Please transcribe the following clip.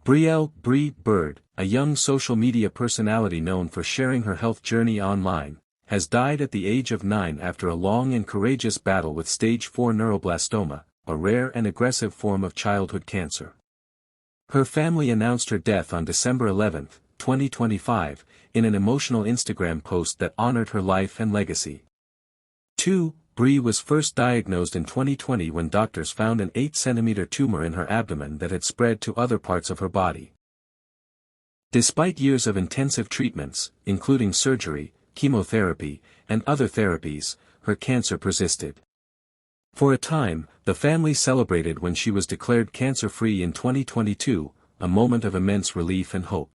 Brielle Brie Bird, a young social media personality known for sharing her health journey online, has died at the age of 9 after a long and courageous battle with stage 4 neuroblastoma, a rare and aggressive form of childhood cancer. Her family announced her death on December 11, 2025, in an emotional Instagram post that honored her life and legacy. 2. Brie was first diagnosed in 2020 when doctors found an 8-centimeter tumor in her abdomen that had spread to other parts of her body. Despite years of intensive treatments, including surgery, chemotherapy, and other therapies, her cancer persisted. For a time, the family celebrated when she was declared cancer-free in 2022, a moment of immense relief and hope.